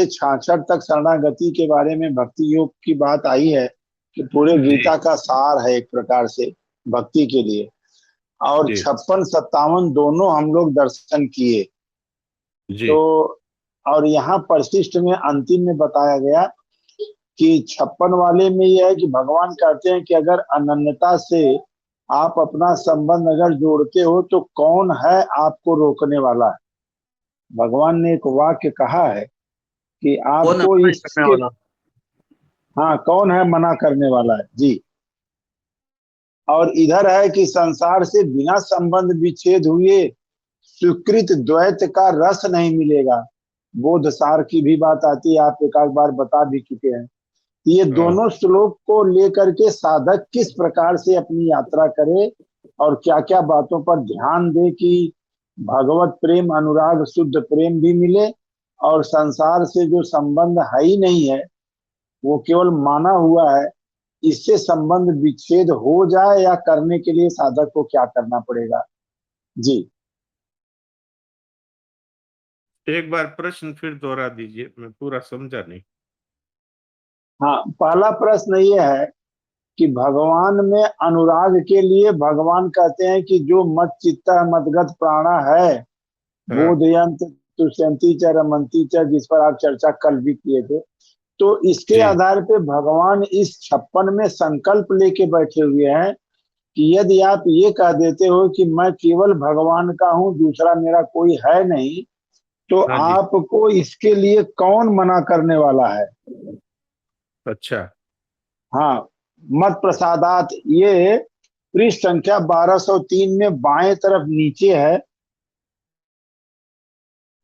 66 तक शरणागति के बारे में भक्ति योग की बात आई है कि पूरे जी गीता का सार है एक प्रकार से भक्ति के लिए। और जी 56 57 दोनों हम लोग दर्शन किए। जी। तो और यहाँ परिशिष्ट में अंतिम में बताया गया कि 56 वाले में यह है कि भगवान कहते हैं कि अगर अनन्यता से आप अपना संबंध अगर जोड़ते हो तो कौन है आपको रोकने वाला है। भगवान ने एक वाक्य कहा है कि कौन आपको अपना ही करने इसके, वाला। हाँ, कौन है मना करने वाला है जी। और इधर है कि संसार से बिना संबंध विच्छेद हुए स्वीकृत द्वैत का रस नहीं मिलेगा। बोध सार की भी बात आती है, आप एक आध बार बता भी चुके हैं। ये हाँ दोनों श्लोक को लेकर के साधक किस प्रकार से अपनी यात्रा करे और क्या क्या बातों पर ध्यान दे कि भगवत प्रेम अनुराग शुद्ध प्रेम भी मिले और संसार से जो संबंध है ही नहीं है, वो केवल माना हुआ है, इससे संबंध विच्छेद हो जाए या करने के लिए साधक को क्या करना पड़ेगा जी। एक बार प्रश्न फिर दोहरा दीजिए, मैं पूरा समझा नहीं। हाँ, पहला प्रश्न ये है कि भगवान में अनुराग के लिए भगवान कहते हैं कि जो मत चित्त मदगत प्राणा है हाँ बोधयंत तुष्यंती च रमंती च, जिस पर आप चर्चा कल भी किए थे। तो इसके जी आधार पे भगवान इस 56 में संकल्प लेके बैठे हुए हैं कि यदि आप ये कह देते हो कि मैं केवल भगवान का हूं, दूसरा मेरा कोई है नहीं, तो हाँ जी। आपको इसके लिए कौन मना करने वाला है। अच्छा हाँ, मत प्रसादात, ये पृष्ठ संख्या 1203 में बाएं तरफ नीचे है।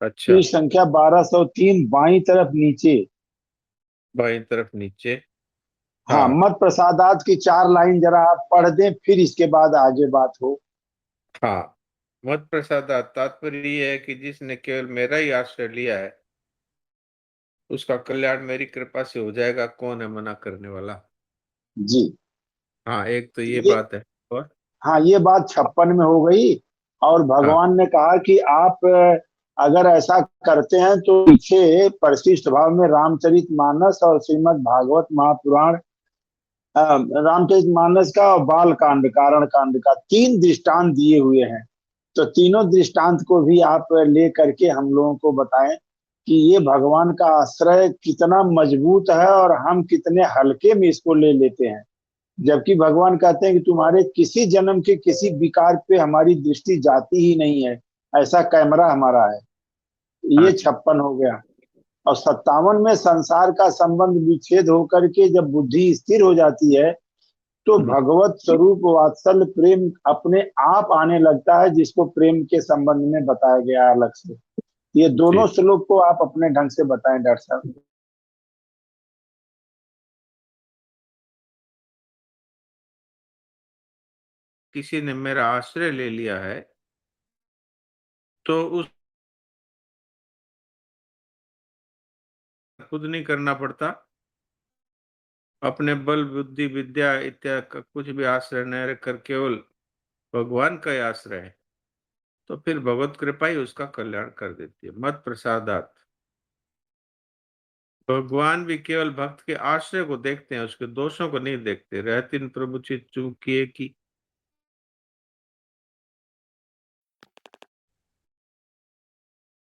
अच्छा। पृष्ठ संख्या 1203 बाईं तरफ नीचे। बाईं तरफ नीचे। हाँ, हाँ मत प्रसादात की 4 लाइन जरा आप पढ़ दें, फिर इसके बाद आगे बात हो। हाँ। मत प्रसाद तात्पर्य ये है कि जिसने केवल मेरा ही आश्रय लिया है उसका कल्याण मेरी कृपा से हो जाएगा, कौन है मना करने वाला। जी, हाँ, एक तो ये ये, बात है। और हाँ, ये बात 56 में हो गई। और हाँ भगवान ने कहा कि आप अगर ऐसा करते हैं तो पीछे परिशिष्ट भाव में रामचरित मानस और श्रीमद् भागवत महापुराण, रामचरित मानस का और बाल कांड कारण कांड का 3 दृष्टांत दिए हुए हैं। तो तीनों दृष्टांत को भी आप ले करके हम लोगों को बताएं कि ये भगवान का आश्रय कितना मजबूत है और हम कितने हल्के में इसको ले लेते हैं। जबकि भगवान कहते हैं कि तुम्हारे किसी जन्म के किसी विकार पे हमारी दृष्टि जाती ही नहीं है, ऐसा कैमरा हमारा है। हाँ ये जी। 56 हो गया। और 57 में संसार का संबंध विच्छेद होकर के जब बुद्धि स्थिर हो जाती है तो हम्म, भगवत स्वरूप वात्सल्य प्रेम अपने आप आने लगता है, जिसको प्रेम के संबंध में बताया गया है अलग से। ये दोनों जी। श्लोक को आप अपने ढंग से बताएं डॉक्टर साहब। किसी ने मेरा आश्रय ले लिया है तो उस खुद नहीं करना पड़ता, अपने बल बुद्धि विद्या इत्यादि का कुछ भी आश्रय न रखकर केवल भगवान का ही आश्रय है, तो फिर भगवत कृपा ही उसका कल्याण कर देती है। मत प्रसादात, भगवान भी केवल भक्त के आश्रय को देखते हैं, उसके दोषों को नहीं देखते। रहतिन प्रभु चित चूकिए की,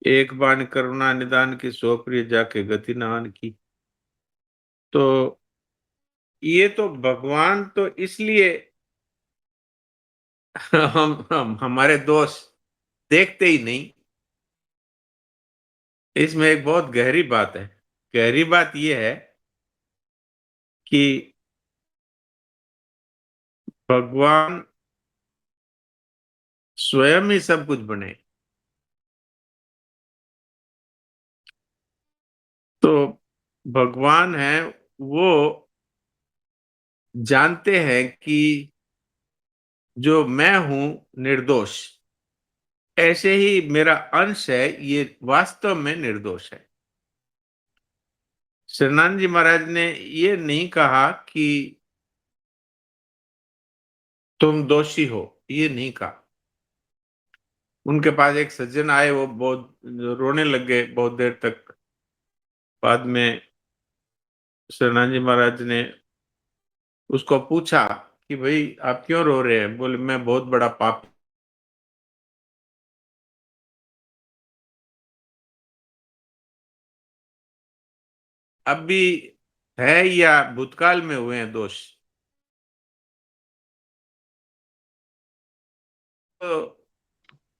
एक बाण करुणा निदान की, सो प्रिय जाके गति नान की। तो ये तो भगवान तो इसलिए हम हमारे दोष देखते ही नहीं। इसमें एक बहुत गहरी बात है। गहरी बात यह है कि भगवान स्वयं ही सब कुछ बने। तो भगवान है वो जानते हैं कि जो मैं हूं निर्दोष, ऐसे ही मेरा अंश है ये वास्तव में निर्दोष है। शरणानंद जी महाराज ने ये नहीं कहा कि तुम दोषी हो, ये नहीं कहा। उनके पास एक सज्जन आए, वो बहुत रोने लग गए बहुत देर तक। बाद में शरणाजी जी महाराज ने उसको पूछा कि भाई आप क्यों रो रहे हैं? बोले मैं बहुत बड़ा पाप। अब भी है या भूतकाल में हुए हैं दोष? तो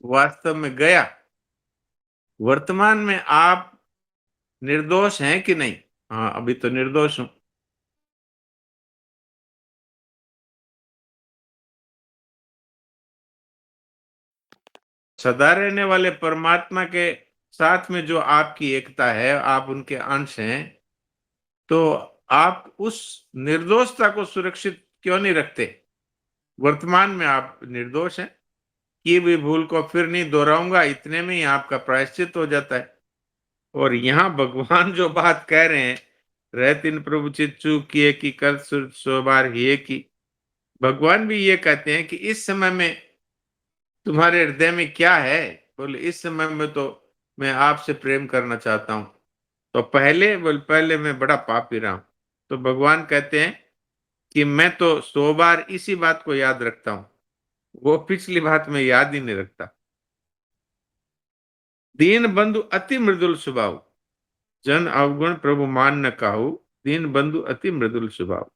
वास्तव में गया, वर्तमान में आप निर्दोष हैं कि नहीं? हाँ, अभी तो निर्दोष हूं। सदा रहने वाले परमात्मा के साथ में जो आपकी एकता है, आप उनके अंश हैं, तो आप उस निर्दोषता को सुरक्षित क्यों नहीं रखते? वर्तमान में आप निर्दोष हैं, की हुई भूल को फिर नहीं दोहराऊंगा, इतने में ही आपका प्रायश्चित हो जाता है। और यहाँ भगवान जो बात कह रहे हैं, रह तिन प्रभु चित चूक किए कि कर सो बार हिये की, भगवान भी ये कहते हैं कि इस समय में तुम्हारे हृदय में क्या है? बोले इस समय में तो मैं आपसे प्रेम करना चाहता हूं। तो पहले मैं बड़ा पापी रहा हूं। तो भगवान कहते हैं कि मैं तो 100 बार इसी बात को याद रखता हूं, वो पिछली बात मैं याद ही नहीं रखता। दीन बंधु अति मृदुल स्वभाव, जन अवगुण प्रभु मान न काहू, दीन बंधु अति मृदुल स्वभाव।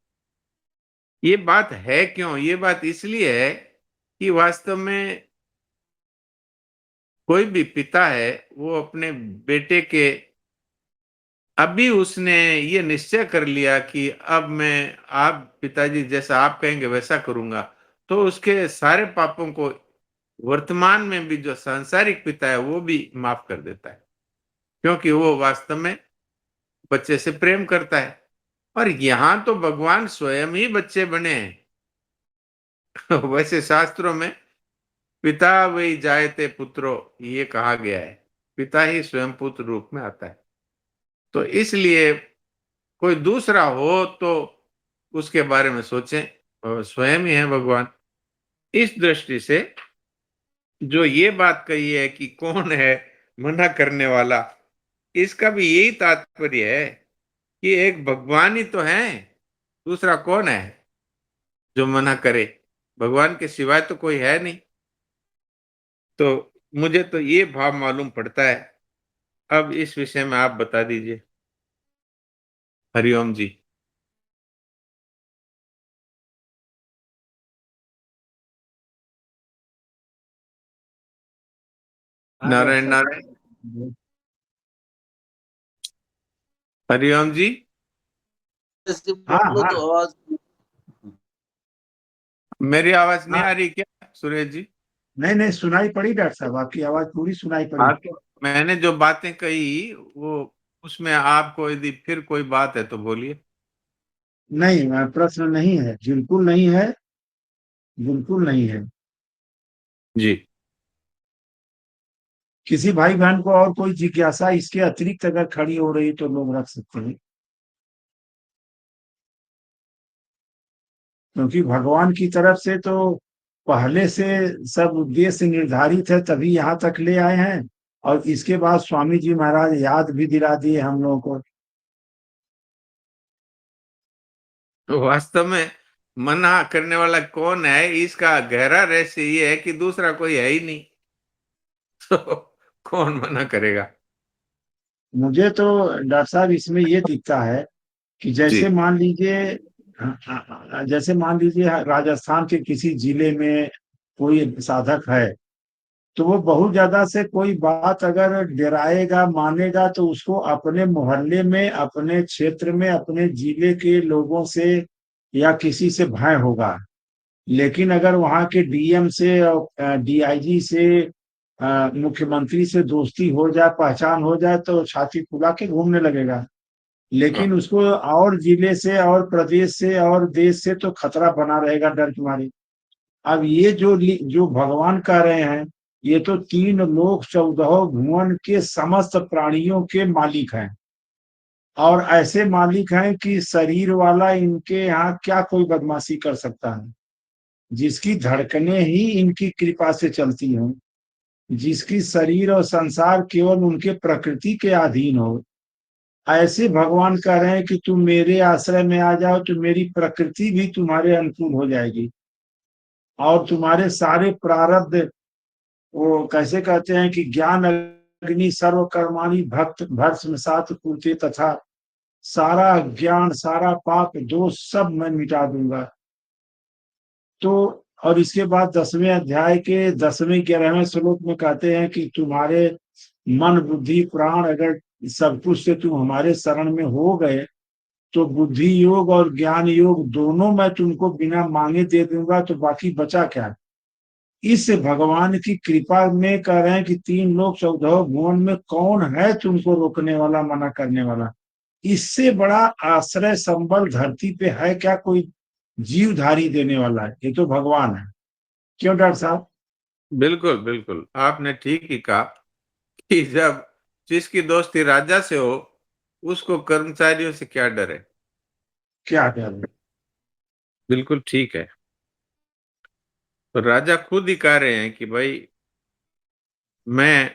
ये बात है क्यों? ये बात इसलिए है कि वास्तव में कोई भी पिता है, वो अपने बेटे के, अभी उसने ये निश्चय कर लिया कि अब मैं, आप पिताजी जैसा आप कहेंगे वैसा करूंगा, तो उसके सारे पापों को वर्तमान में भी जो सांसारिक पिता है वो भी माफ कर देता है, क्योंकि वो वास्तव में बच्चे से प्रेम करता है। और यहां तो भगवान स्वयं ही बच्चे बने हैं। वैसे शास्त्रों में पिता वही जायते पुत्रो, ये कहा गया है, पिता ही स्वयं पुत्र रूप में आता है। तो इसलिए कोई दूसरा हो तो उसके बारे में सोचें, और स्वयं ही है भगवान। इस दृष्टि से जो ये बात कही है कि कौन है मना करने वाला, इसका भी यही तात्पर्य है कि एक भगवान ही तो है, दूसरा कौन है जो मना करे? भगवान के सिवाय तो कोई है नहीं। तो मुझे तो ये भाव मालूम पड़ता है। अब इस विषय में आप बता दीजिए। हरिओम जी। हाँ नारायण डॉक्टर नारायण। साहब। हरिओम जी। जैसे हाँ बोलो हाँ तो आवाज। मेरी आवाज नहीं हाँ, आ रही क्या सुरेश जी? नहीं नहीं, सुनाई पड़ी डॉक्टर साहब, आपकी आवाज पूरी सुनाई पड़ी। हाँ, तो मैंने जो बातें कही वो, उसमें आपको यदि फिर कोई बात है तो बोलिए। नहीं, प्रश्न नहीं है, बिल्कुल नहीं है, बिल्कुल नहीं है। जी। किसी भाई बहन को और कोई जिज्ञासा इसके अतिरिक्त अगर खड़ी हो रही तो लोग रख सकते हैं, क्योंकि भगवान की तरफ से तो पहले से सब उद्देश्य निर्धारित है, तभी यहाँ तक ले आए हैं। और इसके बाद स्वामी जी महाराज याद भी दिला दिए हम लोगों को। तो वास्तव में मना करने वाला कौन है, इसका गहरा रहस्य ये है कि दूसरा कोई है ही नहीं। तो कौन मना करेगा? मुझे तो डॉक्टर साहब इसमें ये दिखता है कि जी। जैसे मान लीजिए राजस्थान के किसी जिले में कोई साधक है, तो वो बहुत ज्यादा से कोई बात अगर डराएगा मानेगा तो उसको अपने मोहल्ले में, अपने क्षेत्र में, अपने जिले के लोगों से या किसी से भय होगा। लेकिन अगर वहां के डीएम से और डीआईजी से, मुख्यमंत्री से दोस्ती हो जाए, पहचान हो जाए, तो छाती फुला के घूमने लगेगा। लेकिन हाँ। उसको और जिले से और प्रदेश से और देश से तो खतरा बना रहेगा, डर के मारे। अब ये जो भगवान कह रहे हैं, ये तो तीन लोक चौदह भुवन के समस्त प्राणियों के मालिक हैं। और ऐसे मालिक हैं कि शरीर वाला इनके यहाँ क्या कोई बदमाशी कर सकता है? जिसकी धड़कनें ही इनकी कृपा से चलती हों, जिसकी शरीर और संसार केवल उनके प्रकृति के अधीन हो, ऐसे भगवान कह रहे हैं कि तुम मेरे आश्रय में आ जाओ तो मेरी प्रकृति भी तुम्हारे अनुकूल हो जाएगी, और तुम्हारे सारे प्रारब्ध, वो कैसे कहते हैं कि ज्ञान अग्नि सर्व कर्माणि भक्त भस्मसात कुरुते, तथा सारा ज्ञान सारा पाप दोष सब मैं मिटा दूंगा। तो और इसके बाद 10वें अध्याय के 10वें 11वें श्लोक में कहते हैं कि तुम्हारे मन बुद्धि प्राण अगर सब कुछ से तुम हमारे शरण में हो गए तो बुद्धि योग और ज्ञान योग दोनों मैं तुमको बिना मांगे दे दूंगा, तो बाकी बचा क्या। इस भगवान की कृपा में कह रहे हैं कि 3 लोक 14 भुवन में कौन है तुमको रोकने वाला मना करने वाला। इससे बड़ा आश्रय संबल धरती पे है क्या कोई जीवधारी देने वाला है, ये तो भगवान है। क्यों डॉक्टर साहब। बिल्कुल बिल्कुल, आपने ठीक ही कहा कि जब जिसकी दोस्ती राजा से हो उसको कर्मचारियों से क्या डर है। क्या कह रहे हैं। बिल्कुल ठीक है। तो राजा खुद ही कह रहे हैं कि भाई मैं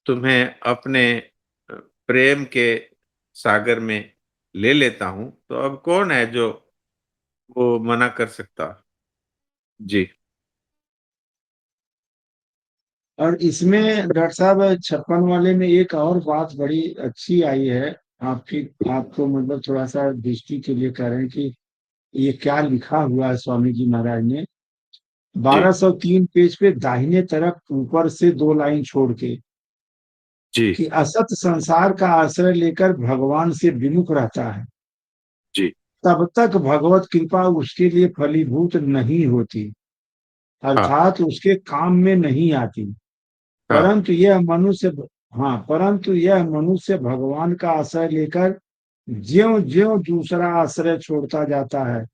तुम्हें अपने प्रेम के सागर में ले लेता हूं, तो अब कौन है जो वो मना कर सकता। जी। और इसमें डॉक्टर साहब 56 वाले में एक और बात बड़ी अच्छी आई है। आपकी आपको मतलब थोड़ा सा दृष्टि के लिए कह रहे हैं कि ये क्या लिखा हुआ है स्वामी जी महाराज ने। जी। 1203 पेज पे दाहिने तरफ ऊपर से 2 लाइन छोड़ के, जी। कि असत संसार का आश्रय लेकर भगवान से विमुख रहता है, जी। तब तक भगवत कृपा उसके लिए फलीभूत नहीं होती, हाँ। अर्थात उसके काम में नहीं आती। हाँ। परंतु यह मनुष्य हाँ, परंतु यह मनुष्य भगवान का आश्रय लेकर ज्यों ज्यों दूसरा आश्रय छोड़ता जाता है,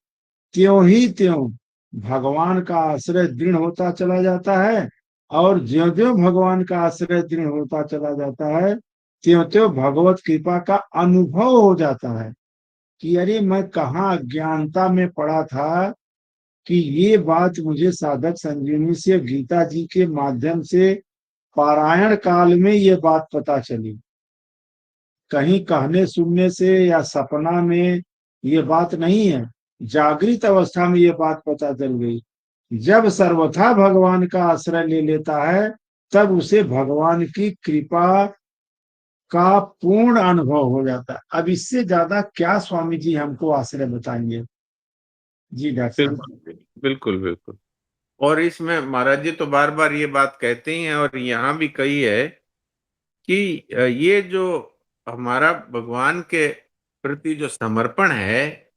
त्यों ही त्यों भगवान का आश्रय दृढ़ होता चला जाता है, और ज्यों ज्यों भगवान का आश्रय दृढ़ होता चला जाता है, त्यों त्यों भगवत कृपा का अनुभव हो जाता है। कि अरे मैं कहाँ अज्ञानता में पड़ा था, कि ये बात मुझे साधक संजीवनी से गीता जी के माध्यम से पारायण काल में ये बात पता चली। कहीं कहने सुनने से या सपना में ये बात नहीं है, जागृत अवस्था में ये बात पता चल गई। जब सर्वथा भगवान का आश्रय ले लेता है तब उसे भगवान की कृपा का पूर्ण अनुभव हो जाता है। अब इससे ज्यादा क्या स्वामी जी हमको आश्रय बताएंगे। जी डॉक्टर साहब। बिल्कुल बिल्कुल बिल्कुल। और इसमें महाराज जी तो बार बार ये बात कहते ही हैं, और यहाँ भी कही है कि ये जो हमारा भगवान के प्रति जो समर्पण है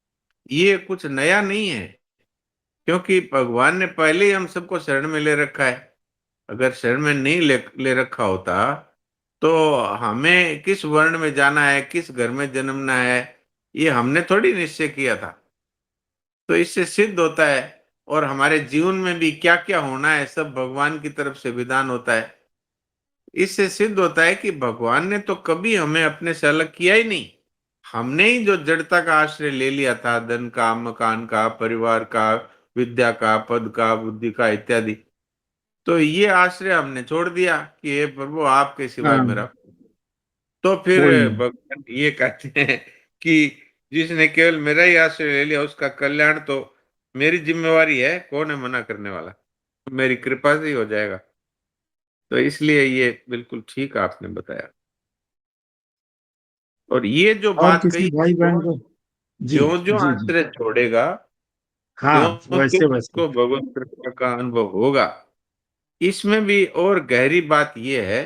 ये कुछ नया नहीं है, क्योंकि भगवान ने पहले ही हम सबको शरण में ले रखा है। अगर शरण में नहीं ले रखा होता तो हमें किस वर्ण में जाना है, किस घर में जन्मना है, ये हमने थोड़ी निश्चय किया था। तो इससे सिद्ध होता है, और हमारे जीवन में भी क्या क्या होना है सब भगवान की तरफ से विधान होता है। इससे सिद्ध होता है कि भगवान ने तो कभी हमें अपने से अलग किया ही नहीं। हमने ही जो जड़ता का आश्रय ले लिया था, धन का, मकान का, परिवार का, विद्या का, पद का, बुद्धि का इत्यादि, तो ये आश्रय हमने छोड़ दिया कि हे प्रभु आपके सिवाय हाँ, मेरा। तो फिर कोई नहीं। भगवान ये कहते हैं कि जिसने केवल मेरा ही आश्रय ले लिया उसका कल्याण तो मेरी जिम्मेवारी है, कौन है मना करने वाला, मेरी कृपा से ही हो जाएगा। तो इसलिए ये बिल्कुल ठीक आपने बताया। और ये जो और बात किसी कही, भाई बहन जो को। जी जो जो जी जी। आश्रय छोड़ेगा हाँ त्यों त्यों वैसे वैसे। उसको भगवत कृपा का अनुभव होगा। इसमें भी और गहरी बात यह है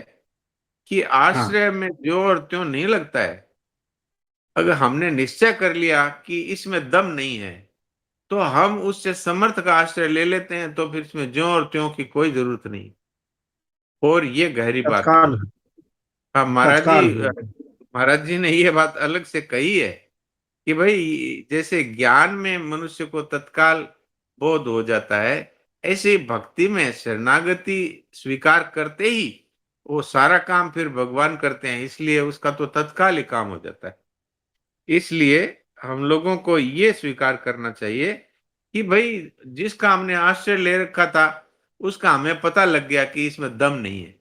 कि हाँ, आश्रय में जो और त्यों नहीं लगता है। अगर हमने निश्चय कर लिया कि इसमें दम नहीं है तो हम उससे समर्थ का आश्रय ले लेते हैं, तो फिर इसमें ज्यों और त्यों की कोई जरूरत नहीं। और ये गहरी बात है। तत्काल हाँ, तत्काल हो जाता है। महाराज जी ने ये बात अलग से कही है कि भाई जैसे ज्ञान में मनुष्य को तत्काल बोध हो जाता है, ऐसे ही भक्ति में शरणागति स्वीकार करते ही वो सारा काम फिर भगवान करते हैं, इसलिए उसका तो तत्काल ही काम हो जाता है। इसलिए हम लोगों को ये स्वीकार करना चाहिए कि भाई जिसका हमने आश्रय ले रखा था उसका हमें पता लग गया कि इसमें दम नहीं है,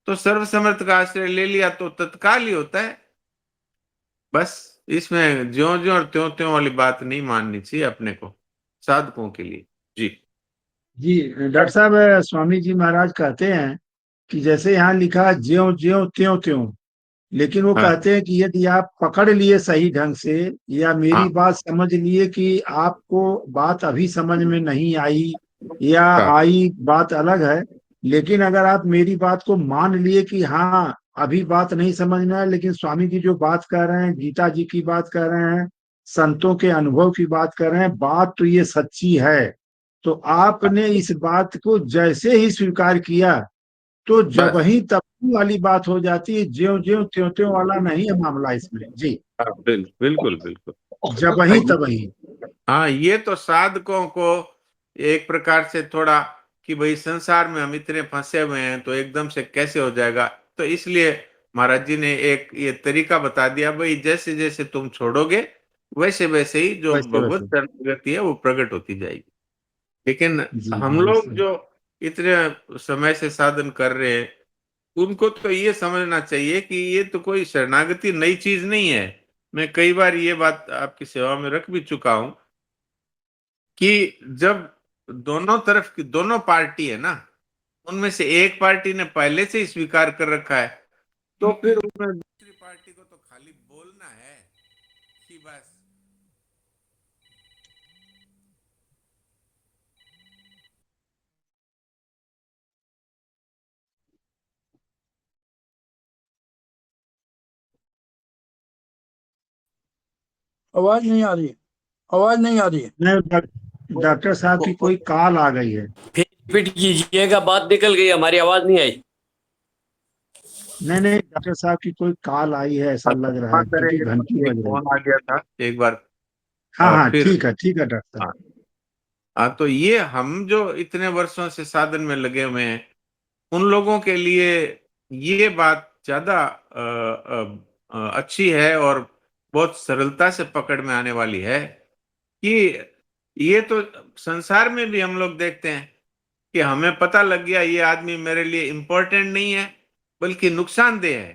तो सर्वसमर्थ का आश्रय ले लिया तो तत्काल ही होता है। बस इसमें ज्यो ज्यो और त्यों त्यों वाली बात नहीं माननी चाहिए अपने को, साधकों के लिए। जी। जी डॉक्टर साहब, स्वामी जी महाराज कहते हैं कि जैसे यहाँ लिखा है ज्यों ज्यों त्यों त्यों, लेकिन वो हाँ कहते हैं कि यदि आप पकड़ लिए सही ढंग से, या मेरी हाँ बात समझ लिए कि आपको बात अभी समझ में नहीं आई, या हाँ आई बात अलग है, लेकिन अगर आप मेरी बात को मान लिए कि हाँ अभी बात नहीं समझ में आया, लेकिन स्वामी जी जो बात कर रहे हैं, गीता जी की बात कर रहे हैं, संतों के अनुभव की बात कर रहे हैं, बात तो ये सच्ची है, तो आपने इस बात को जैसे ही स्वीकार किया, तो जब बस। ही तब वाली बात हो जाती है, ज्यो ज्यो त्यों त्यों वाला नहीं है मामला इसमें जी। हाँ बिल्कुल बिल्कुल। जब ही तब ही। हाँ, ये तो साधकों को एक प्रकार से थोड़ा कि भाई संसार में हम इतने फंसे हुए हैं तो एकदम से कैसे हो जाएगा, तो इसलिए महाराज जी ने एक ये तरीका बता दिया, भाई जैसे जैसे तुम छोड़ोगे वैसे वैसे ही जो वैसे भगवत वैसे। शरणागति है वो प्रकट होती जाएगी। लेकिन जी हम बहुत लोग सही। जो इतने समय से साधन कर रहे हैं, उनको तो ये समझना चाहिए कि ये तो कोई शरणागति नई चीज नहीं है। मैं कई बार ये बात आपकी सेवा में रख भी चुका हूं कि जब दोनों तरफ की दोनों पार्टी है ना, उनमें से एक पार्टी ने पहले से ही स्वीकार कर रखा है, तो फिर उसमें दूसरी पार्टी को तो खाली बोलना है कि बस। आवाज नहीं आ रही। आवाज नहीं आ रही है। नहीं, डॉक्टर साहब की कोई कॉल आ गई है। फिर रिपीट कीजिएगा, बात निकल गई, हमारी आवाज नहीं आई। नहीं नहीं, डॉक्टर साहब की कोई कॉल आई है ऐसा अब लग रहा क्षमा है, क्योंकि घंटी करें, एक बज रही। फोन आ गया था एक बार। हाँ हाँ फिर ठीक है डॉक्टर साहब। हाँ हाँ, तो ये हम जो इतने वर्षों से साधन में लगे हुए हैं, उन लोगों के लिए ये बात ज्यादा अच्छी है और बहुत सरलता से पकड़ में आने वाली है कि ये तो संसार में भी हम लोग देखते हैं कि हमें पता लग गया ये आदमी मेरे लिए इम्पोर्टेंट नहीं है बल्कि नुकसानदेह है,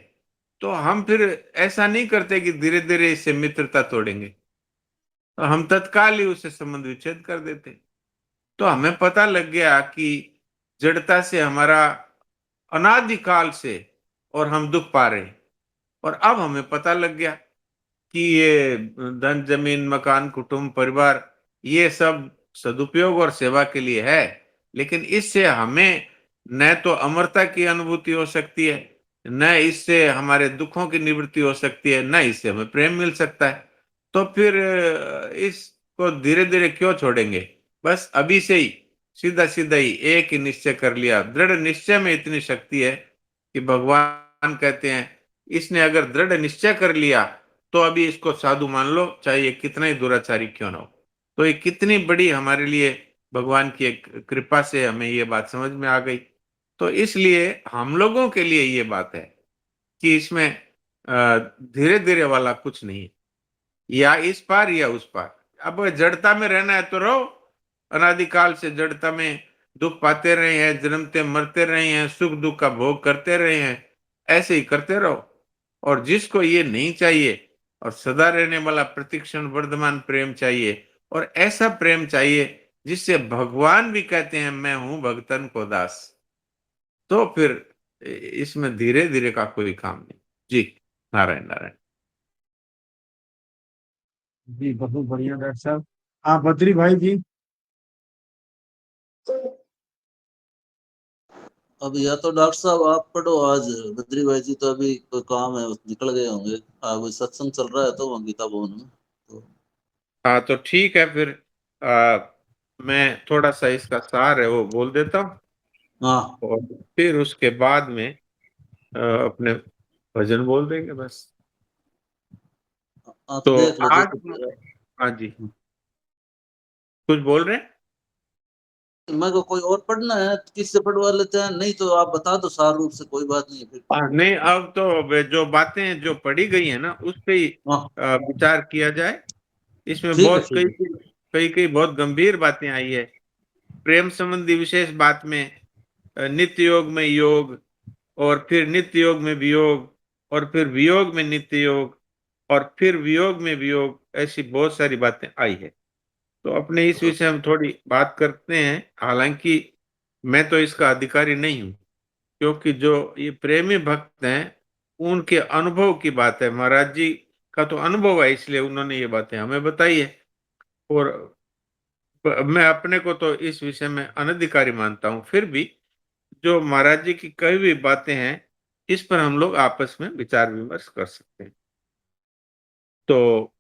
तो हम फिर ऐसा नहीं करते कि धीरे धीरे इससे मित्रता तोड़ेंगे, तो हम तत्काल ही उससे संबंध विच्छेद कर देते। तो हमें पता लग गया कि जड़ता से हमारा अनादिकाल से और हम दुख पा रहे हैं, और अब हमें पता लग गया कि ये धन जमीन मकान कुटुंब परिवार ये सब सदुपयोग और सेवा के लिए है, लेकिन इससे हमें न तो अमरता की अनुभूति हो सकती है, न इससे हमारे दुखों की निवृत्ति हो सकती है, न इससे हमें प्रेम मिल सकता है। तो फिर इसको धीरे धीरे क्यों छोड़ेंगे। बस अभी से ही सीधा सीधा ही एक ही निश्चय कर लिया। दृढ़ निश्चय में इतनी शक्ति है कि भगवान कहते हैं इसने अगर दृढ़ निश्चय कर लिया तो अभी इसको साधु मान लो, चाहे ये कितना ही दुराचारी क्यों ना हो। तो ये कितनी बड़ी हमारे लिए भगवान की एक कृपा से हमें ये बात समझ में आ गई। तो इसलिए हम लोगों के लिए ये बात है कि इसमें धीरे धीरे वाला कुछ नहीं है, या इस पार या उस पार। अब जड़ता में रहना है तो रहो, अनादिकाल से जड़ता में दुख पाते रहे हैं, जन्मते मरते रहे हैं, सुख दुख का भोग करते रहे हैं, ऐसे ही करते रहो। और जिसको ये नहीं चाहिए और सदा रहने वाला प्रतिक्षण वर्धमान प्रेम चाहिए, और ऐसा प्रेम चाहिए जिससे भगवान भी कहते हैं मैं हूं भगतन को दास, तो फिर इसमें धीरे धीरे का कोई काम नहीं। जी। नारायण नारायण। जी बहुत बढ़िया डॉक्टर साहब। हाँ बद्री भाई जी। अब या तो डॉक्टर साहब आप पढ़ो आज, बद्री भाई जी तो अभी कोई काम है निकल गए होंगे। वही सत्संग चल रहा है तो वहाँ गीता भवन में तो। हाँ तो ठीक है फिर, आ, मैं थोड़ा सा इसका सार है वो बोल देता हूँ, हाँ और फिर उसके बाद में अपने भजन बोल देंगे बस। आप तो देख लो आज, जैसे। हाँ जी, कुछ बोल रहे हैं। मैं को कोई और पढ़ना है किससे पढ़वा लेते हैं, नहीं तो आप बता दो सार रूप से, कोई बात नहीं फिर। नहीं, अब तो जो बातें जो पढ़ी गई है ना उस पे ही हाँ विचार किया जाए। इसमें ठीक है बहुत ठीक कई है। कई कई बहुत गंभीर बातें आई है। प्रेम संबंधी विशेष बात में नित्य योग में योग, और फिर नित्य योग में वियोग, और फिर वियोग में नित्य योग, और फिर वियोग में वियोग, ऐसी बहुत सारी बातें आई है। तो अपने इस विषय में थोड़ी बात करते हैं। हालांकि मैं तो इसका अधिकारी नहीं हूँ, क्योंकि जो ये प्रेमी भक्त हैं उनके अनुभव की बात है। महाराज जी का तो अनुभव है, इसलिए उन्होंने ये बातें हमें बताई है। और मैं अपने को तो इस विषय में अनधिकारी मानता हूँ। फिर भी जो महाराज जी की कही हुई बातें हैं, इस पर हम लोग आपस में विचार विमर्श कर सकते हैं। तो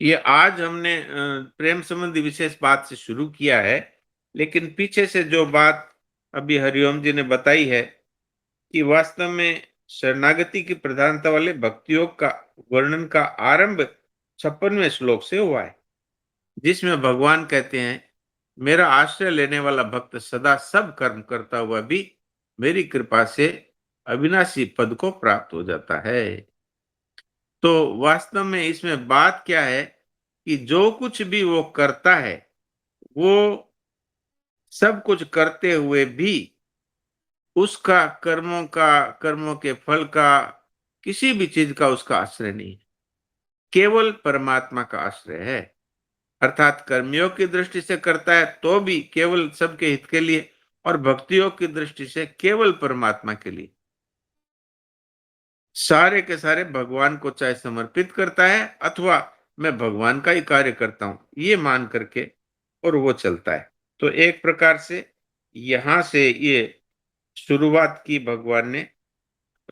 ये आज हमने प्रेम संबंधी विशेष बात से शुरू किया है, लेकिन पीछे से जो बात अभी हरिओम जी ने बताई है कि वास्तव में शरणागति की प्रधानता वाले भक्ति योग का वर्णन का आरंभ 56वें श्लोक से हुआ है, जिसमें भगवान कहते हैं, मेरा आश्रय लेने वाला भक्त सदा सब कर्म करता हुआ भी मेरी कृपा से अविनाशी पद को प्राप्त हो जाता है। तो वास्तव में इसमें बात क्या है कि जो कुछ भी वो करता है, वो सब कुछ करते हुए भी उसका कर्मों के फल का, किसी भी चीज का उसका आश्रय नहीं है, केवल परमात्मा का आश्रय है। अर्थात कर्मयोग की दृष्टि से करता है तो भी केवल सबके हित के लिए, और भक्तियोग की दृष्टि से केवल परमात्मा के लिए। सारे के सारे भगवान को चाहे समर्पित करता है अथवा मैं भगवान का ही कार्य करता हूं, ये मान करके और वो चलता है। तो एक प्रकार से यहां से ये शुरुआत की भगवान ने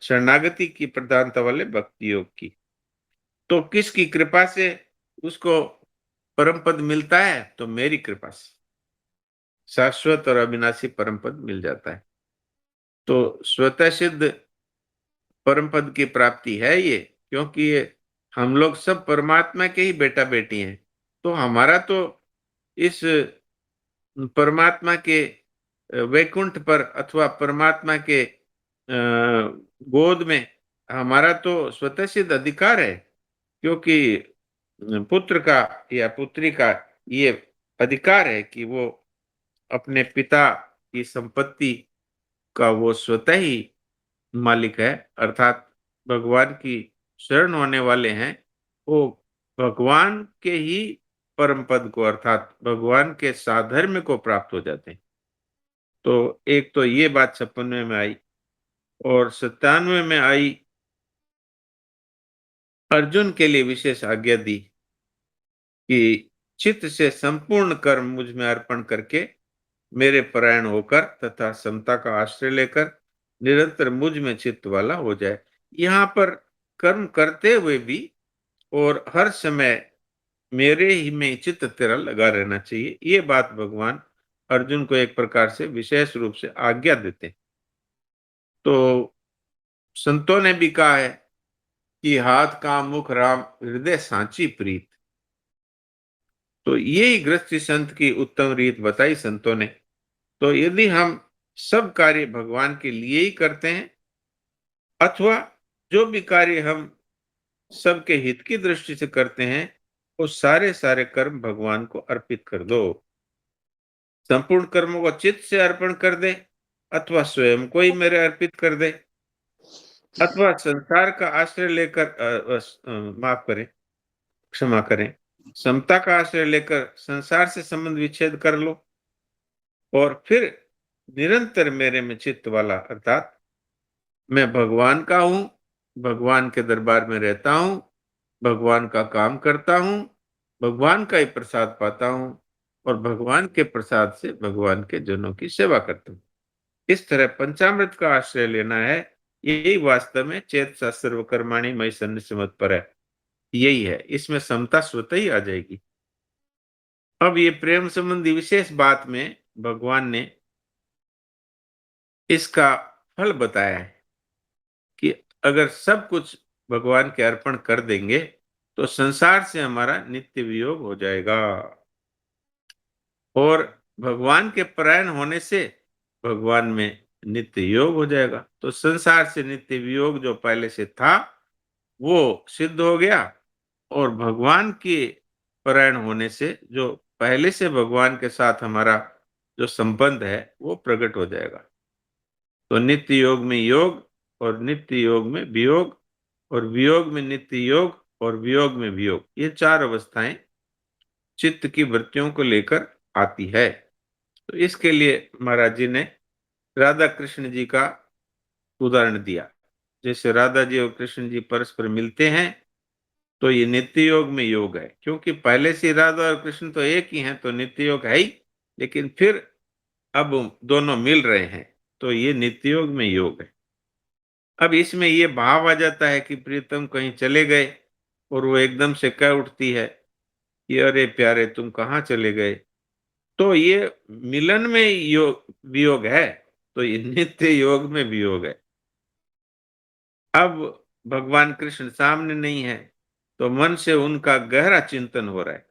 शरणागति की प्रधानता वाले भक्ति योग की। तो किसकी कृपा से उसको परम पद मिलता है? तो मेरी कृपा से शाश्वत और अविनाशी परम पद मिल जाता है। तो स्वतः सिद्ध परम पद की प्राप्ति है ये, क्योंकि ये हम लोग सब परमात्मा के ही बेटा बेटी हैं। तो हमारा तो इस परमात्मा के वैकुंठ पर अथवा परमात्मा के गोद में हमारा तो स्वतः सिद्ध अधिकार है, क्योंकि पुत्र का या पुत्री का ये अधिकार है कि वो अपने पिता की संपत्ति का वो स्वतः ही मालिक है। अर्थात भगवान की शरण होने वाले हैं, वो भगवान के ही परम पद को अर्थात भगवान के साधर्म्य को प्राप्त हो जाते हैं। तो एक तो ये बात 56वें में आई, और 97वें में आई, अर्जुन के लिए विशेष आज्ञा दी कि चित्त से संपूर्ण कर्म मुझ में अर्पण करके मेरे परायण होकर तथा समता का आश्रय लेकर निरंतर मुझ में चित्त वाला हो जाए। यहाँ पर कर्म करते हुए भी और हर समय मेरे ही में चित्त तेरा लगा रहना चाहिए, ये बात भगवान अर्जुन को एक प्रकार से विशेष रूप से आज्ञा देते हैं। तो संतों ने भी कहा है कि हाथ काम मुख राम हृदय सांची प्रीत। तो यही गृहस्थी संत की उत्तम रीत बताई संतों ने। तो यदि हम सब कार्य भगवान के लिए ही करते हैं अथवा जो भी कार्य हम सबके हित की दृष्टि से करते हैं, वो सारे सारे कर्म भगवान को अर्पित कर दो। संपूर्ण कर्मों को चित्त से अर्पण कर दे, अथवा स्वयं को ही मेरे अर्पित कर दे, अथवा संसार का आश्रय लेकर माफ करें, क्षमा करें, समता का आश्रय लेकर संसार से संबंध विच्छेद कर लो, और फिर निरंतर मेरे में चित्त वाला अर्थात मैं भगवान का हूं, भगवान के दरबार में रहता हूं, भगवान का काम करता हूं, भगवान का ही प्रसाद पाता हूं, और भगवान के प्रसाद से भगवान के जनों की सेवा करता हूं। इस तरह पंचामृत का आश्रय लेना है, यही वास्तव में चेत सा सर्वकर्माणि मयि सन्न्यस्य मत्पर है, यही है। इसमें समता स्वतः ही आ जाएगी। अब ये प्रेम संबंधी विशेष बात में भगवान ने इसका फल बताया है कि अगर सब कुछ भगवान के अर्पण कर देंगे तो संसार से हमारा नित्य वियोग हो जाएगा, और भगवान के परायण होने से भगवान में नित्य योग हो जाएगा। तो संसार से नित्य वियोग जो पहले से था वो सिद्ध हो गया, और भगवान के परायण होने से जो पहले से भगवान के साथ हमारा जो संबंध है वो प्रकट हो जाएगा। तो नित्य योग में योग और नित्य योग में वियोग, और वियोग में नित्य योग और वियोग में वियोग, ये चार अवस्थाएं चित्त की वृत्तियों को लेकर आती है। तो इसके लिए महाराज जी ने राधा कृष्ण जी का उदाहरण दिया। जैसे राधा जी और कृष्ण जी परस्पर मिलते हैं तो ये नित्य योग में योग है, क्योंकि पहले से राधा और कृष्ण तो एक ही हैं, तो नित्य योग है ही, लेकिन फिर अब दोनों मिल रहे हैं तो ये नित्य योग में योग है। अब इसमें ये भाव आ जाता है कि प्रीतम कहीं चले गए और वो एकदम से कह उठती है कि अरे प्यारे तुम कहाँ चले गए, तो ये मिलन में योग वियोग है, तो ये नित्य योग में वियोग है। अब भगवान कृष्ण सामने नहीं है तो मन से उनका गहरा चिंतन हो रहा है,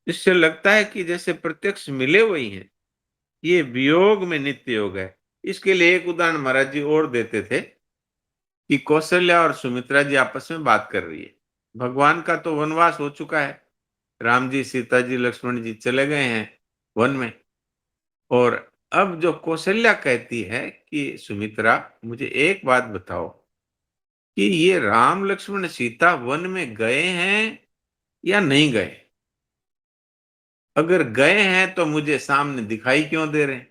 इससे लगता है कि जैसे प्रत्यक्ष मिले वही हैं। ये वियोग में नित्य योग है। इसके लिए एक उदाहरण महाराज जी और देते थे कि कौशल्या और सुमित्रा जी आपस में बात कर रही है। भगवान का तो वनवास हो चुका है, राम जी सीता जी लक्ष्मण जी चले गए हैं वन में, और अब जो कौशल्या कहती है कि सुमित्रा मुझे एक बात बताओ कि ये राम लक्ष्मण सीता वन में गए हैं या नहीं गए? अगर गए हैं तो मुझे सामने दिखाई क्यों दे रहे हैं,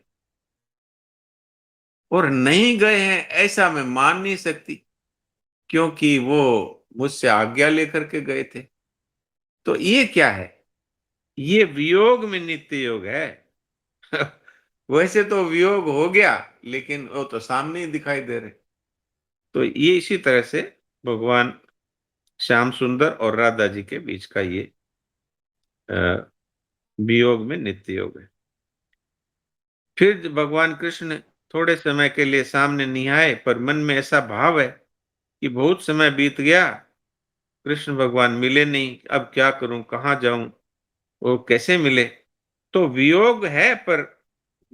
और नहीं गए हैं ऐसा मैं मान नहीं सकती क्योंकि वो मुझसे आज्ञा लेकर के गए थे। तो ये क्या है? ये वियोग में नित्य योग है। वैसे तो वियोग हो गया लेकिन वो तो सामने ही दिखाई दे रहे। तो ये इसी तरह से भगवान श्याम सुंदर और राधा जी के बीच का ये वियोग में नित्य योग है। फिर भगवान कृष्ण थोड़े समय के लिए सामने नहीं आए, पर मन में ऐसा भाव है कि बहुत समय बीत गया, कृष्ण भगवान मिले नहीं, अब क्या करूं, कहाँ जाऊं, वो कैसे मिले? तो वियोग है, पर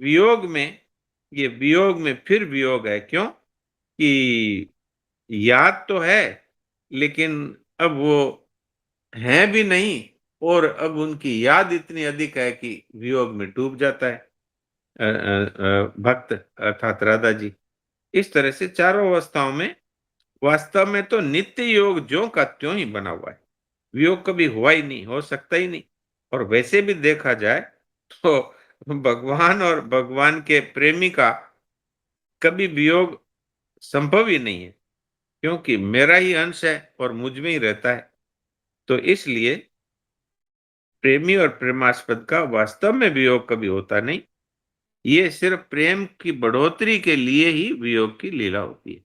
वियोग में, ये वियोग में फिर वियोग है। क्यों? कि याद तो है लेकिन अब वो हैं भी नहीं, और अब उनकी याद इतनी अधिक है कि वियोग में डूब जाता है भक्त अर्थात राधा जी। इस तरह से चारों अवस्थाओं में वास्तव में तो नित्य योग ज्यों का त्यों ही बना हुआ है, वियोग कभी हुआ ही नहीं, हो सकता ही नहीं। और वैसे भी देखा जाए तो भगवान और भगवान के प्रेमी का कभी वियोग संभव ही नहीं है, क्योंकि मेरा ही अंश है और मुझ में ही रहता है। तो इसलिए प्रेमी और प्रेमास्पद का वास्तव में वियोग कभी होता नहीं, ये सिर्फ प्रेम की बढ़ोतरी के लिए ही वियोग की लीला होती है।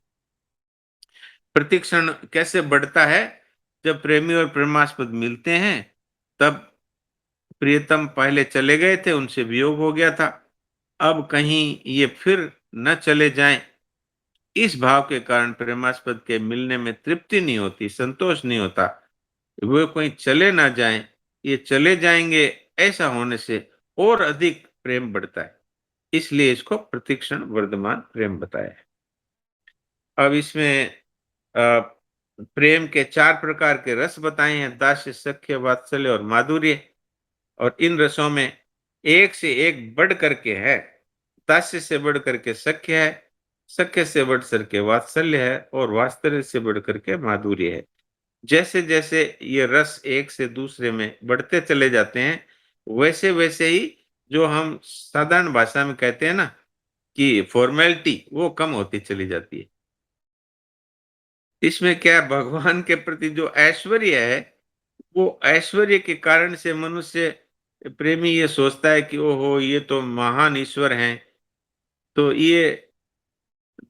प्रतिक्षण कैसे बढ़ता है? जब प्रेमी और प्रेमास्पद मिलते हैं तब प्रियतम पहले चले गए थे, उनसे वियोग हो गया था, अब कहीं ये फिर न चले जाएं, इस भाव के कारण प्रेमास्पद के मिलने में तृप्ति नहीं होती, संतोष नहीं होता। वो कहीं चले ना जाएं, ये चले जाएंगे, ऐसा होने से और अधिक प्रेम बढ़ता है, इसलिए इसको प्रतिक्षण वर्धमान प्रेम बताया है। अब इसमें प्रेम के चार प्रकार के रस बताए हैं, दास्य, सख्य, वात्सल्य और माधुर्य। और इन रसों में एक से एक बढ़ करके है। दास्य से बढ़ करके सख्य है, सख्य से बढ़ करके वात्सल्य है, और वात्सल्य से बढ़ करके माधुर्य है। जैसे जैसे ये रस एक से दूसरे में बढ़ते चले जाते हैं, वैसे वैसे ही जो हम साधारण भाषा में कहते हैं ना कि फॉर्मेलिटी, वो कम होती चली जाती है। इसमें क्या, भगवान के प्रति जो ऐश्वर्य है, वो ऐश्वर्य के कारण से मनुष्य प्रेमी ये सोचता है कि ओहो ये तो महान ईश्वर हैं। तो ये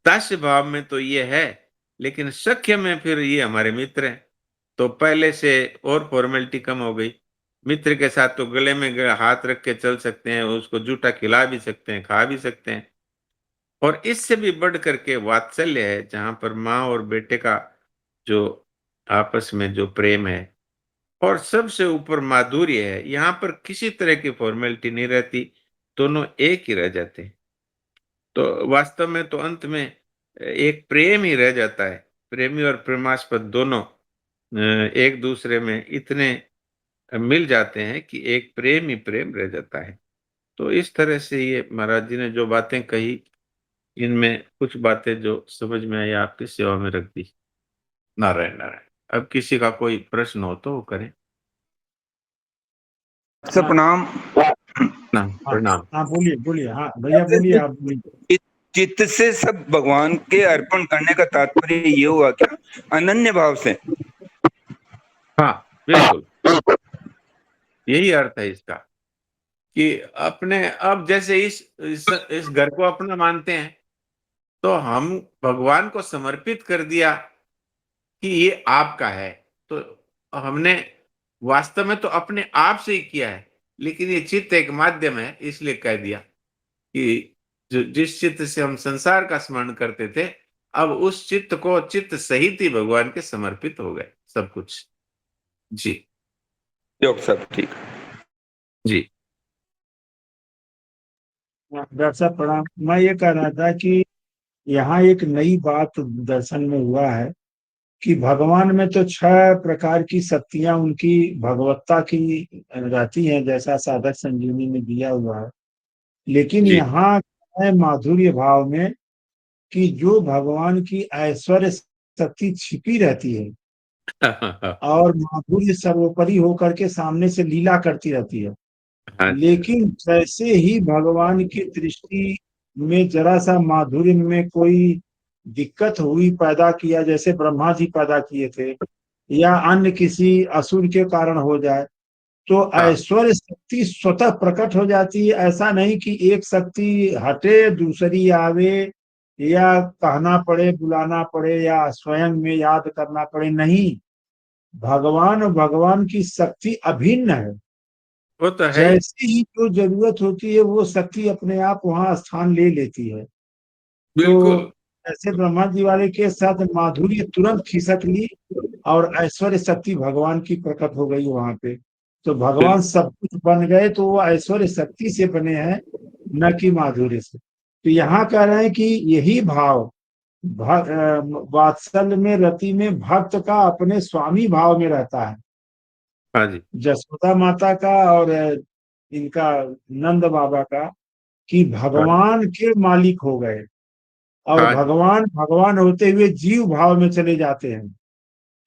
दास्य भाव में तो ये है, लेकिन सख्य में फिर ये हमारे मित्र हैं, तो पहले से और फॉर्मेलिटी कम हो गई। मित्र के साथ तो गले में हाथ रख के चल सकते हैं, उसको जूठा खिला भी सकते हैं, खा भी सकते हैं। और इससे भी बढ़ करके वात्सल्य है, जहां पर माँ और बेटे का जो आपस में जो प्रेम है, और सबसे ऊपर माधुर्य है। यहाँ पर किसी तरह की फॉर्मेलिटी नहीं रहती, दोनों एक ही रह जाते हैं। तो वास्तव में तो अंत में एक प्रेम ही रह जाता है। प्रेमी और प्रेमास्पद दोनों एक दूसरे में इतने मिल जाते हैं कि एक प्रेम ही प्रेम रह जाता है। तो इस तरह से ये महाराज जी ने जो बातें कही, इनमें कुछ बातें जो समझ में आई आपकी सेवा में रख दी। नारायण नारायण। अब किसी का कोई प्रश्न हो तो वो करें। सर प्रणाम। प्रणाम प्रणाम। हाँ बोलिए बोलिए, हाँ भैया बोलिए, आप बोलिए। चित्त से सब भगवान के अर्पण करने का तात्पर्य ये हुआ क्या, अनन्य भाव से? हाँ बिल्कुल, यही अर्थ है इसका कि अपने, अब जैसे इस घर को अपना मानते हैं तो हम भगवान को समर्पित कर दिया कि ये आपका है। तो हमने वास्तव में तो अपने आप से ही किया है, लेकिन ये चित्त एक माध्यम है, इसलिए कह दिया कि जिस चित्त से हम संसार का स्मरण करते थे, अब उस चित्त को चित्त सहित ही भगवान के समर्पित हो गए सब कुछ। जी योग सब ठीक। जी। डॉक्टर साहब प्रणाम। मैं ये कह रहा था कि यहाँ एक नई बात दर्शन में हुआ है कि भगवान में तो 6 प्रकार की शक्तियां उनकी भगवत्ता की रहती हैं, जैसा साधक संजीवनी में दिया हुआ है। लेकिन जी यहाँ है माधुर्य भाव में कि जो भगवान की ऐश्वर्य शक्ति छिपी रहती है हाँ और माधुर्य सर्वोपरि होकर के सामने से लीला करती रहती है। जी लेकिन जैसे ही भगवान की दृष्टि में जरा सा माधुर्य में कोई दिक्कत हुई, पैदा किया, जैसे ब्रह्मा जी पैदा किए थे, या अन्य किसी असुर के कारण हो जाए, तो हाँ ऐश्वर्य शक्ति स्वतः प्रकट हो जाती है। ऐसा नहीं कि एक शक्ति हटे दूसरी आवे, या कहना पड़े, बुलाना पड़े, या स्वयं में याद करना पड़े। नहीं, भगवान और भगवान की शक्ति अभिन्न है। वो तो है ही। जैसे ही जो जरूरत होती है वो शक्ति अपने आप वहां स्थान ले लेती है। तो बिल्कुल ऐसे ब्रह्मा जी वाले के साथ माधुर्य तुरंत खिसक ली और ऐश्वर्य शक्ति भगवान की प्रकट हो गई वहां पे। तो भगवान बिल्कुल। सब कुछ बन गए, तो वो ऐश्वर्य शक्ति से बने हैं, न कि माधुर्य से। तो यहाँ कह रहे हैं कि यही भाव वात्सल्य में, रति में भक्त का अपने स्वामी भाव में रहता है। हाँ जी जसोदा माता का और इनका नंद बाबा का, कि हाँ भगवान के मालिक हो गए और हाँ जी भगवान भगवान होते हुए जीव भाव में चले जाते हैं।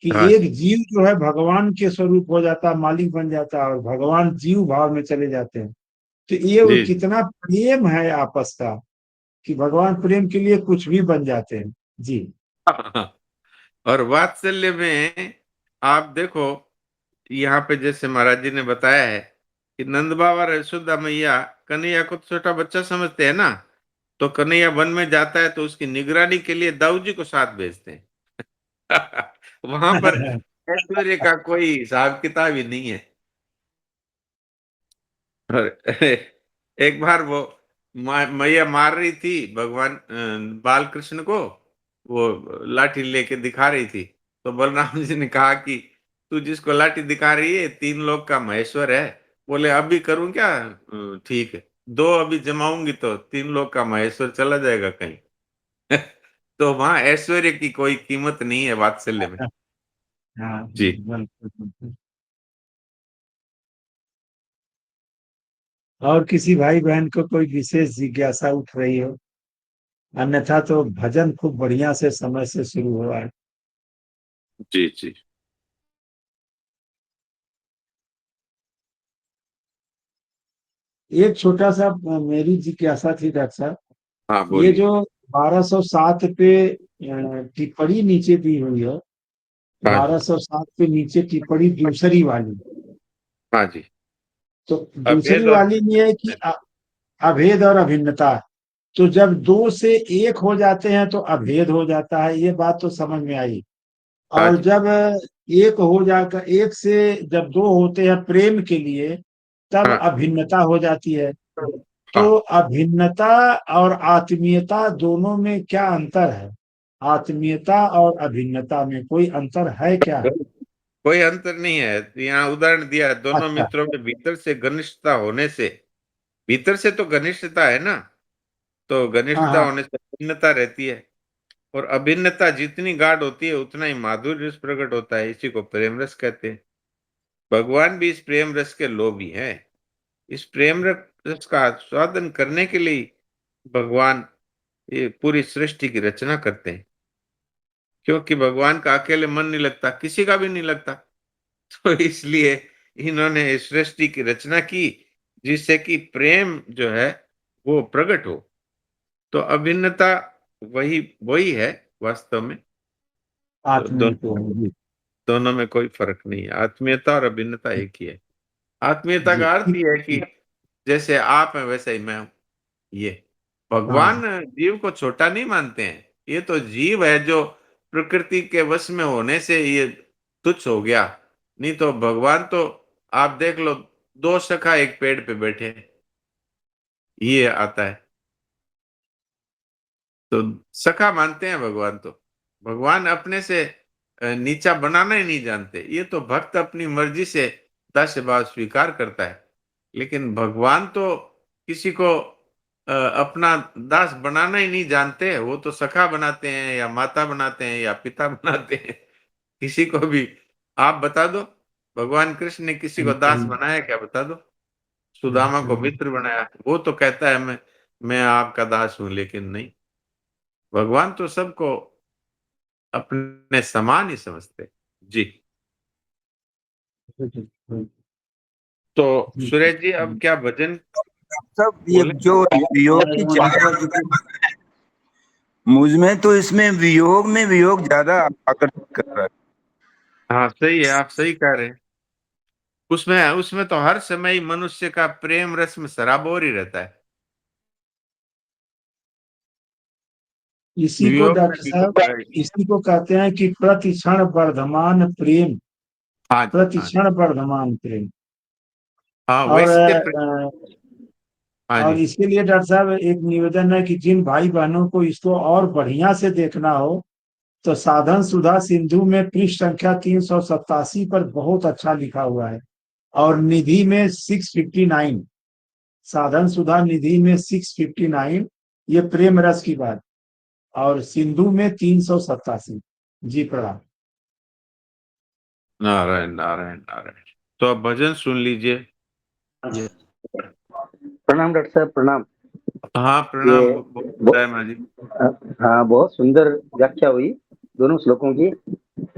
कि हाँ एक जी जीव जो है भगवान के स्वरूप हो जाता है, मालिक बन जाता है, और भगवान जीव भाव में चले जाते हैं। तो ये जी जी। कितना प्रेम है आपस का, कि भगवान प्रेम के लिए कुछ भी बन जाते हैं। जी और वात्सल्य में आप देखो, यहाँ पे जैसे महाराज जी ने बताया है कि नंद बाबा और यशोदा मैया कन्हैया को तो छोटा बच्चा समझते हैं ना, तो कन्हैया वन में जाता है तो उसकी निगरानी के लिए दाऊ जी को साथ भेजते हैं। वहां पर ऐश्वर्य का कोई हिसाब किताब ही नहीं है। और एक बार वो मैया मार रही थी भगवान बाल कृष्ण को, वो लाठी लेके दिखा रही थी। तो बलराम जी ने कहा कि तू जिसको लाठी दिखा रही है 3 लोक का महेश्वर है। बोले अभी करूं क्या? ठीक है, 2 अभी जमाऊंगी तो 3 लोक का महेश्वर चला जाएगा कहीं। तो वहां ऐश्वर्य की कोई कीमत नहीं है वात्सल्य में। हाँ जी बिल्कुल बिल्कुल। और किसी भाई बहन को कोई विशेष जिज्ञासा उठ रही हो, अन्यथा तो भजन खूब बढ़िया से समय से शुरू हुआ है। जी जी। एक छोटा सा मेरी जिज्ञासा थी डॉक्टर साहब। हाँ ये बोलिए। जो 1207 पे टिप्पणी नीचे दी हुई है, हाँ जी 1207 पे नीचे टिप्पणी दूसरी वाली, हाँ जी। तो दूसरी अभेद और वाली ये है कि अभेद और अभिन्नता। तो जब दो से एक हो जाते हैं तो अभेद हो जाता है, ये बात तो समझ में आई। हाँ और जी जब एक हो जाकर, एक से जब दो होते हैं प्रेम के लिए, तब हाँ अभिन्नता हो जाती है। तो हाँ अभिन्नता और आत्मीयता दोनों में क्या अंतर है? आत्मीयता और अभिन्नता में कोई अंतर है क्या? कोई अंतर नहीं है। यहाँ उदाहरण दिया है, दोनों अच्छा। मित्रों में भीतर से घनिष्ठता होने से, भीतर से तो घनिष्ठता है ना, तो हाँ घनिष्ठता हाँ। होने से भिन्नता रहती है। और अभिन्नता जितनी गाढ़ होती है उतना ही माधुर्य रस प्रकट होता है, इसी को प्रेम रस कहते हैं। भगवान भी इस प्रेम रस के लोभी हैं। इस प्रेम रस का स्वादन करने के लिए भगवान ये पूरी सृष्टि की रचना करते हैं। क्योंकि भगवान का अकेले मन नहीं लगता, किसी का भी नहीं लगता। तो इसलिए इन्होंने इस सृष्टि की रचना की जिससे कि प्रेम जो है वो प्रकट हो। तो अभिन्नता वही वही है वास्तव में। तो दोनों में कोई फर्क नहीं है, आत्मीयता और अभिन्नता एक ही है। आत्मीयता का अर्थ ही है कि जैसे आप हैं वैसे ही मैं हूं। ये भगवान जीव को छोटा नहीं मानते हैं, ये तो जीव है जो प्रकृति के वश में होने से ये तुच्छ हो गया। नहीं तो भगवान तो आप देख लो, दो सखा एक पेड़ पे बैठे हैं, ये आता है। तो सखा मानते हैं भगवान, तो भगवान अपने से नीचा बनाना ही नहीं जानते। ये तो भक्त अपनी मर्जी से दास्य भाव स्वीकार करता है, लेकिन भगवान तो किसी को अपना दास बनाना ही नहीं जानते। वो तो सखा बनाते हैं या माता बनाते हैं या पिता बनाते हैं, किसी को भी। आप बता दो, भगवान कृष्ण ने किसी को दास बनाया क्या? बता दो। सुदामा को मित्र बनाया, वो तो कहता है मैं आपका दास हूं, लेकिन नहीं, भगवान तो सबको अपने समान ही समझते। जी। तो सुरेश जी, अब क्या भजन सब ये बोले? जो वियोग की चर्चा, मुझ में तो इसमें वियोग में वियोग ज्यादा आकर्षित कर रहा है। हाँ सही है, आप सही कह रहे हैं। उसमें उसमें तो हर समय ही मनुष्य का प्रेम रस में सराबोर ही रहता है। इसी को वियोग में डॉक्टर साहब, इसी को कहते हैं कि प्रतिक्षण वर्धमान प्रेम, हाँ जी, हाँ जी। प्रतिक्षण वर्धमान प्रेम। हाँ और वैसे हाँ और जी, इसके लिए डॉक्टर साहब एक निवेदन है कि जिन भाई बहनों को इसको और बढ़िया से देखना हो तो साधन सुधा सिंधु में पृष्ठ संख्या 387 पर बहुत अच्छा लिखा हुआ है। और निधि में 659, साधन सुधा निधि में 659, ये प्रेम रस की बात। और सिंधु में 387। जी प्रणाम। नारायण नारायण नारायण। तो अब भजन सुन लीजिए। जी। प्रणाम डॉक्टर साहब, प्रणाम। हाँ ये प्रणाम, ब- जय माँ जी। हाँ, बहुत सुंदर व्याख्या हुई दोनों श्लोकों की।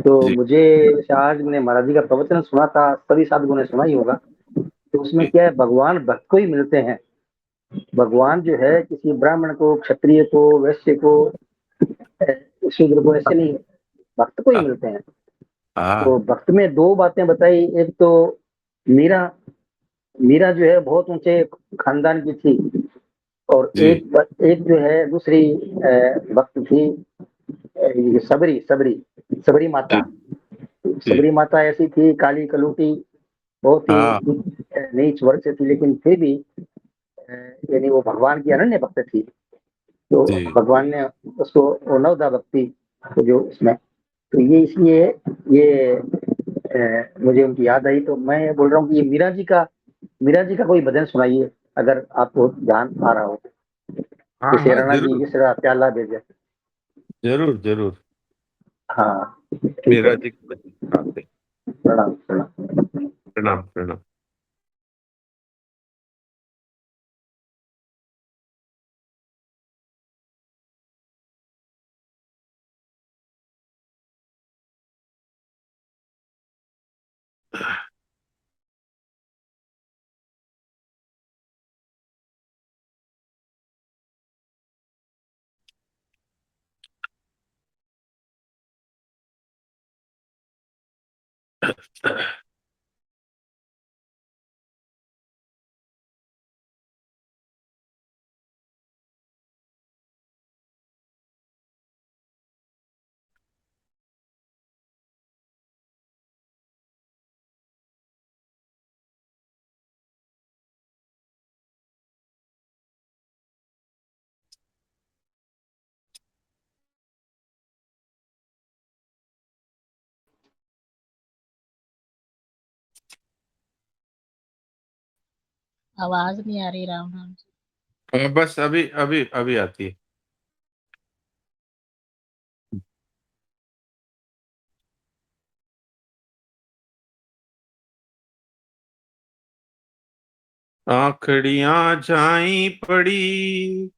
तो जी मुझे आज मैंने महाराज जी का प्रवचन सुना था, सभी साधुओं ने सुना ही होगा। तो उसमें जी क्या है, भगवान भक्त को ही मिलते हैं। भगवान जो है किसी ब्राह्मण को, क्षत्रिय को, वैश्य को, शूद्र को ऐसे नहीं, भक्त को ही हाँ मिलते हैं। हाँ तो भक्त में दो बातें बताई। एक तो मीरा, मीरा जो है बहुत ऊंचे खानदान की थी। और जी एक जो है दूसरी भक्त थी, ये सबरी सबरी सबरी जी माता। जी सबरी माता ऐसी थी, काली कलूटी, बहुत ही हाँ नीच वर्ग से थी, लेकिन फिर भी यानी वो भगवान की अनन्य भक्त थी। तो जी भगवान ने उसको वो नवदा भक्ति को जो इसमें, तो ये इसलिए ये मुझे उनकी याद आई। तो मैं बोल रहा हूँ कि ये मीरा जी का कोई भजन सुनाइए अगर आपको ध्यान आ रहा हो। हाँ जैसे हाँ राणा जी जरूर जिस तरह प्याला भेजे। जरूर जरूर। हाँ, ठीक है। मेरा जी के भजन सुनाते। प्रणाम प्रणाम। प्रणाम प्रणाम। आवाज नहीं आ रही राम नाम की। बस अभी अभी अभी आती है। आखड़ियां झाई पड़ी